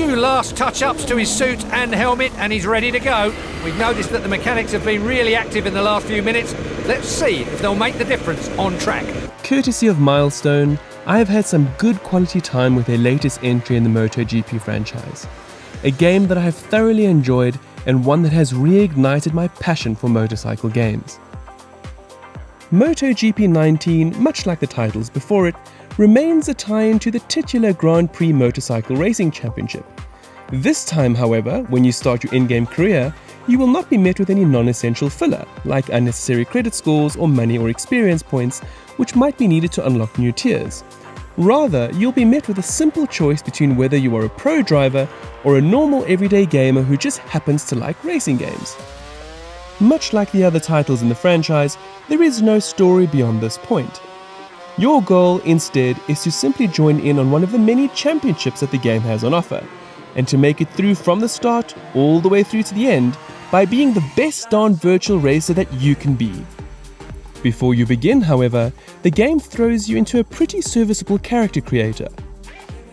few last touch-ups to his suit and helmet and he's ready to go. We've noticed that the mechanics have been really active in the last few minutes. Let's see if they'll make the difference on track. Courtesy of Milestone, I have had some good quality time with their latest entry in the MotoGP franchise. A game that I have thoroughly enjoyed and one that has reignited my passion for motorcycle games. MotoGP 19, much like the titles before it, remains a tie-in to the titular Grand Prix Motorcycle Racing Championship. This time, however, when you start your in-game career, you will not be met with any non-essential filler, like unnecessary credit scores or money or experience points, which might be needed to unlock new tiers. Rather, you'll be met with a simple choice between whether you are a pro driver or a normal everyday gamer who just happens to like racing games. Much like the other titles in the franchise, there is no story beyond this point. Your goal, instead, is to simply join in on one of the many championships that the game has on offer, and to make it through from the start all the way through to the end by being the best darn virtual racer that you can be. Before you begin, however, the game throws you into a pretty serviceable character creator.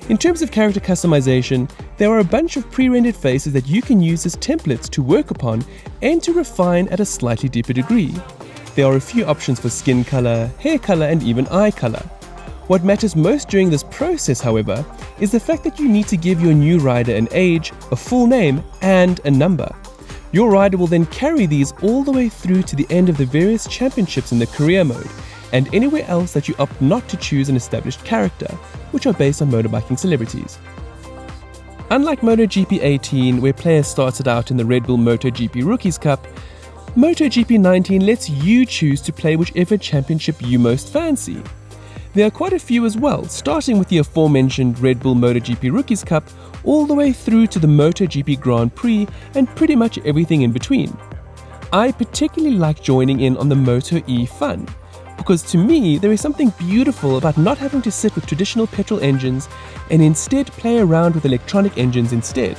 In terms of character customization, there are a bunch of pre-rendered faces that you can use as templates to work upon and to refine at a slightly deeper degree. There are a few options for skin color, hair color, and even eye color. What matters most during this process, however, is the fact that you need to give your new rider an age, a full name, and a number. Your rider will then carry these all the way through to the end of the various championships in the career mode, and anywhere else that you opt not to choose an established character, which are based on motorbike celebrities. Unlike MotoGP 18, where players started out in the Red Bull MotoGP Rookies Cup, MotoGP 19 lets you choose to play whichever championship you most fancy. There are quite a few as well, starting with the aforementioned Red Bull MotoGP Rookies Cup all the way through to the MotoGP Grand Prix and pretty much everything in between. I particularly like joining in on the Moto E fun, because to me there is something beautiful about not having to sit with traditional petrol engines and instead play around with electronic engines instead.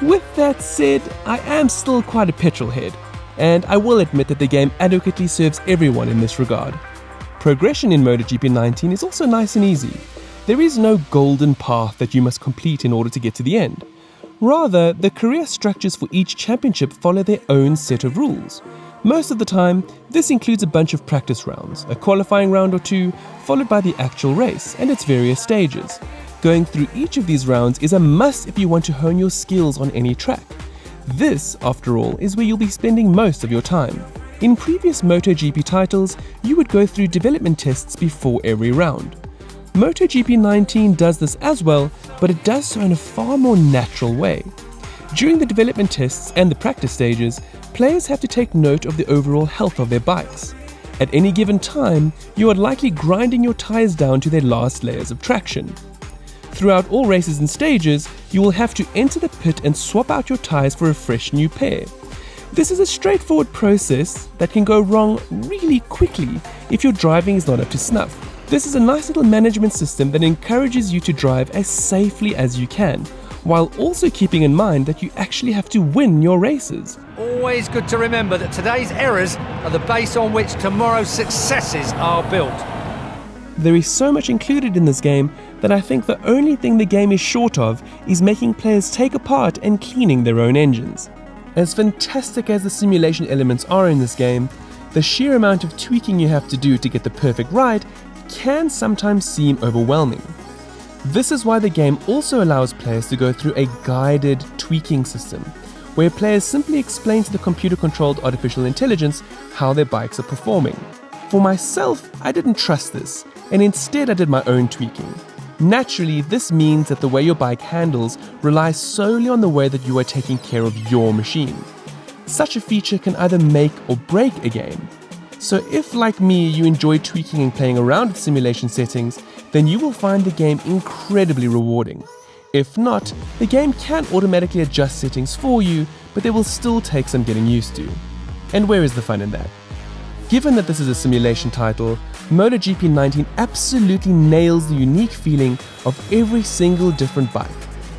With that said, I am still quite a petrol head, and I will admit that the game adequately serves everyone in this regard. Progression in MotoGP 19 is also nice and easy. There is no golden path that you must complete in order to get to the end. Rather, the career structures for each championship follow their own set of rules. Most of the time, this includes a bunch of practice rounds, a qualifying round or two, followed by the actual race and its various stages. Going through each of these rounds is a must if you want to hone your skills on any track. This, after all, is where you'll be spending most of your time. In previous MotoGP titles, you would go through development tests before every round. MotoGP 19 does this as well, but it does so in a far more natural way. During the development tests and the practice stages, players have to take note of the overall health of their bikes. At any given time, you are likely grinding your tires down to their last layers of traction. Throughout all races and stages, you will have to enter the pit and swap out your tires for a fresh new pair. This is a straightforward process that can go wrong really quickly if your driving is not up to snuff. This is a nice little management system that encourages you to drive as safely as you can, while also keeping in mind that you actually have to win your races. Always good to remember that today's errors are the base on which tomorrow's successes are built. There is so much included in this game that I think the only thing the game is short of is making players take apart and cleaning their own engines. As fantastic as the simulation elements are in this game, the sheer amount of tweaking you have to do to get the perfect ride can sometimes seem overwhelming. This is why the game also allows players to go through a guided tweaking system, where players simply explain to the computer-controlled artificial intelligence how their bikes are performing. For myself, I didn't trust this, and instead I did my own tweaking. Naturally, this means that the way your bike handles relies solely on the way that you are taking care of your machine. Such a feature can either make or break a game. So if, like me, you enjoy tweaking and playing around with simulation settings, then you will find the game incredibly rewarding. If not, the game can automatically adjust settings for you, but they will still take some getting used to. And where is the fun in that? Given that this is a simulation title, MotoGP 19 absolutely nails the unique feeling of every single different bike,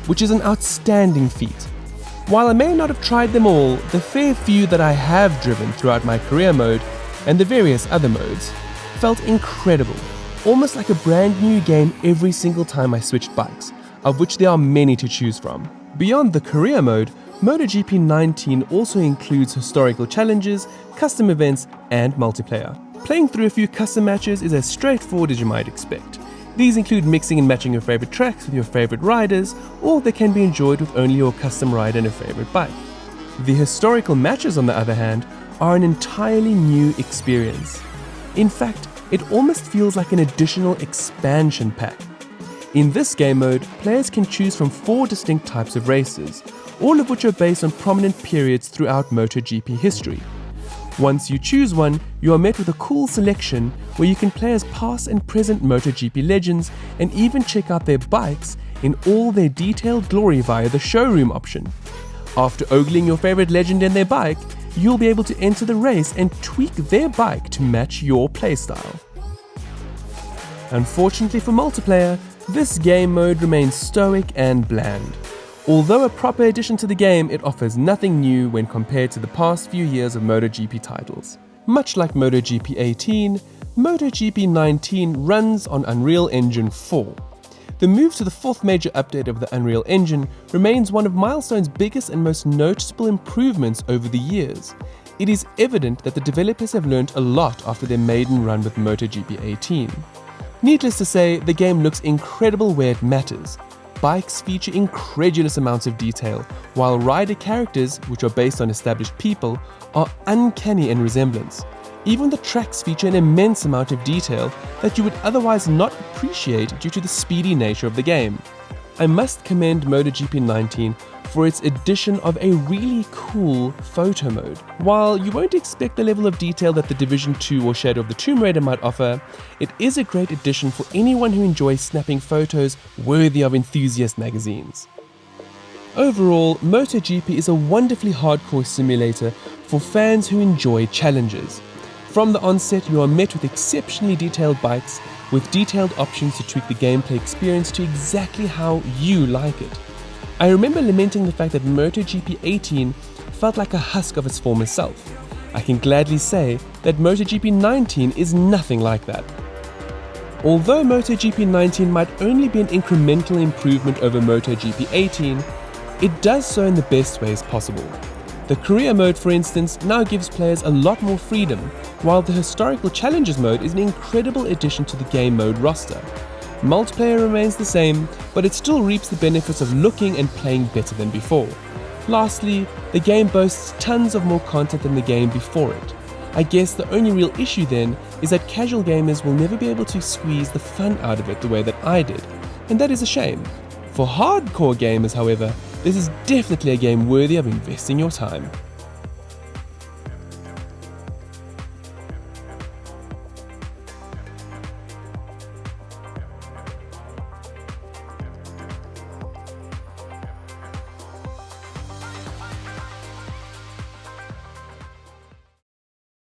which is an outstanding feat. While I may not have tried them all, the fair few that I have driven throughout my career mode and the various other modes felt incredible, almost like a brand new game every single time I switched bikes. of which there are many to choose from. Beyond the career mode, MotoGP 19 also includes historical challenges, custom events, and multiplayer. Playing through a few custom matches is as straightforward as you might expect. These include mixing and matching your favorite tracks with your favorite riders, or they can be enjoyed with only your custom rider and a favorite bike. The historical matches, on the other hand, are an entirely new experience. In fact, it almost feels like an additional expansion pack. In this game mode, players can choose from 4 distinct types of races, all of which are based on prominent periods throughout MotoGP history. Once you choose one, you are met with a cool selection where you can play as past and present MotoGP legends and even check out their bikes in all their detailed glory via the showroom option. After ogling your favorite legend and their bike, you'll be able to enter the race and tweak their bike to match your playstyle. Unfortunately for multiplayer, this game mode remains stoic and bland. Although a proper addition to the game, it offers nothing new when compared to the past few years of MotoGP titles. Much like MotoGP 18, MotoGP 19 runs on Unreal Engine 4. The move to the 4th major update of the Unreal Engine remains one of Milestone's biggest and most noticeable improvements over the years. It is evident that the developers have learned a lot after their maiden run with MotoGP 18. Needless to say, the game looks incredible where it matters. Bikes feature incredulous amounts of detail, while rider characters, which are based on established people, are uncanny in resemblance. Even the tracks feature an immense amount of detail that you would otherwise not appreciate due to the speedy nature of the game. I must commend MotoGP 19 for its addition of a really cool photo mode. While you won't expect the level of detail that the Division 2 or Shadow of the Tomb Raider might offer, it is a great addition for anyone who enjoys snapping photos worthy of enthusiast magazines. Overall, MotoGP is a wonderfully hardcore simulator for fans who enjoy challenges. From the onset, you are met with exceptionally detailed bikes, with detailed options to tweak the gameplay experience to exactly how you like it. I remember lamenting the fact that MotoGP 18 felt like a husk of its former self. I can gladly say that MotoGP 19 is nothing like that. Although MotoGP 19 might only be an incremental improvement over MotoGP 18, it does so in the best ways possible. The career mode, for instance, now gives players a lot more freedom, while the historical challenges mode is an incredible addition to the game mode roster. Multiplayer remains the same, but it still reaps the benefits of looking and playing better than before. Lastly, the game boasts tons of more content than the game before it. I guess the only real issue then is that casual gamers will never be able to squeeze the fun out of it the way that I did, and that is a shame. For hardcore gamers, however, this is definitely a game worthy of investing your time.